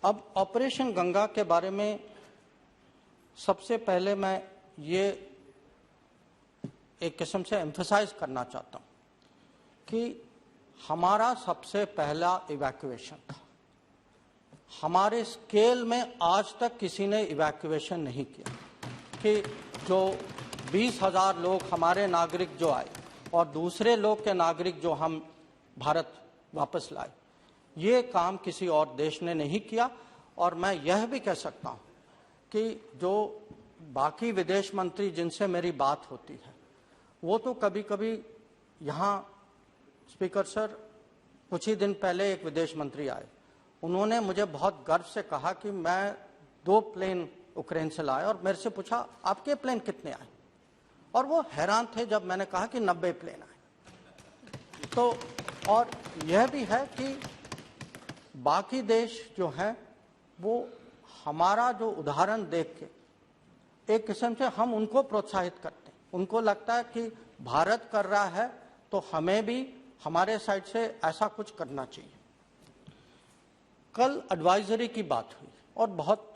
अब ऑपरेशन गंगा के बारे में सबसे पहले मैं ये एक किस्म से एम्फसाइज करना चाहता हूँ कि हमारा सबसे पहला इवैक्यूएशन था। हमारे स्केल में आज तक किसी ने इवैक्यूएशन नहीं किया कि जो 20,000 लोग हमारे नागरिक जो आए और दूसरे लोग के नागरिक जो हम भारत वापस लाए, ये काम किसी और देश ने नहीं किया। और मैं यह भी कह सकता हूँ कि जो बाकी विदेश मंत्री जिनसे मेरी बात होती है वो तो कभी कभी यहाँ, स्पीकर सर, कुछ ही दिन पहले एक विदेश मंत्री आए, उन्होंने मुझे बहुत गर्व से कहा कि मैं 2 प्लेन यूक्रेन से लाया और मेरे से पूछा आपके प्लेन कितने आए, और वो हैरान थे जब मैंने कहा कि 90 प्लेन आए। तो और यह भी है कि बाकी देश जो हैं वो हमारा जो उदाहरण देख के एक किस्म से हम उनको प्रोत्साहित करते हैं। उनको लगता है कि भारत कर रहा है तो हमें भी हमारे साइड से ऐसा कुछ करना चाहिए। कल एडवाइजरी की बात हुई और बहुत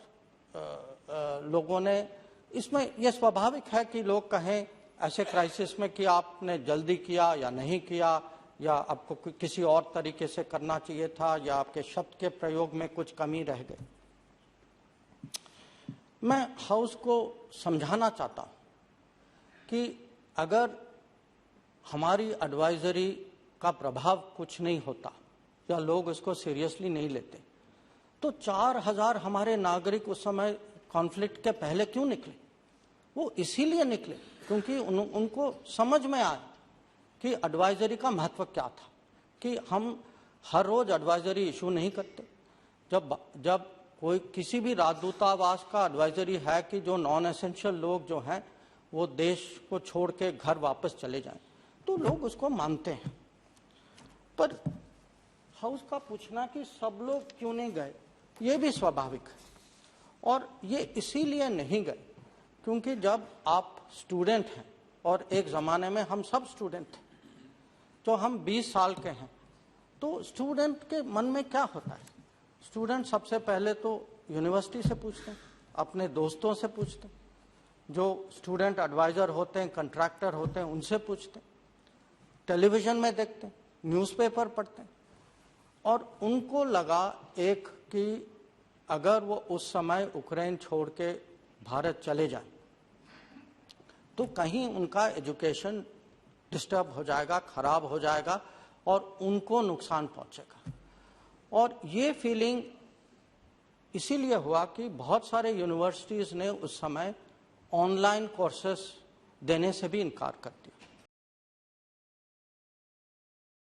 लोगों ने, इसमें यह स्वाभाविक है कि लोग कहें ऐसे क्राइसिस में कि आपने जल्दी किया या नहीं किया, या आपको किसी और तरीके से करना चाहिए था, या आपके शब्द के प्रयोग में कुछ कमी रह गई। मैं हाउस को समझाना चाहता हूं कि अगर हमारी एडवाइजरी का प्रभाव कुछ नहीं होता या लोग इसको सीरियसली नहीं लेते तो 4,000 हमारे नागरिक उस समय कॉन्फ्लिक्ट के पहले क्यों निकले? वो इसीलिए निकले क्योंकि उनको समझ में आया कि एडवाइजरी का महत्व क्या था, कि हम हर रोज एडवाइजरी इशू नहीं करते। जब कोई किसी भी राजदूतावास का एडवाइजरी है कि जो नॉन एसेंशियल लोग जो हैं वो देश को छोड़ के घर वापस चले जाएं, तो लोग उसको मानते हैं। पर हाउस का पूछना कि सब लोग क्यों नहीं गए, ये भी स्वाभाविक है। और ये इसीलिए नहीं गए क्योंकि जब आप स्टूडेंट हैं, और एक ज़माने में हम सब स्टूडेंट थे, तो हम 20 साल के हैं, तो स्टूडेंट के मन में क्या होता है? स्टूडेंट सबसे पहले तो यूनिवर्सिटी से पूछते हैं, अपने दोस्तों से पूछते हैं, जो स्टूडेंट एडवाइज़र होते हैं, कंट्रैक्टर होते हैं, उनसे पूछते हैं, टेलीविज़न में देखते हैं, न्यूज़पेपर पढ़ते हैं। और उनको लगा एक कि अगर वो उस समय यूक्रेन छोड़ के भारत चले जाएं तो कहीं उनका एजुकेशन डिस्टर्ब हो जाएगा, खराब हो जाएगा और उनको नुकसान पहुंचेगा। और ये फीलिंग इसीलिए हुआ कि बहुत सारे यूनिवर्सिटीज़ ने उस समय ऑनलाइन कोर्सेस देने से भी इनकार कर दिया।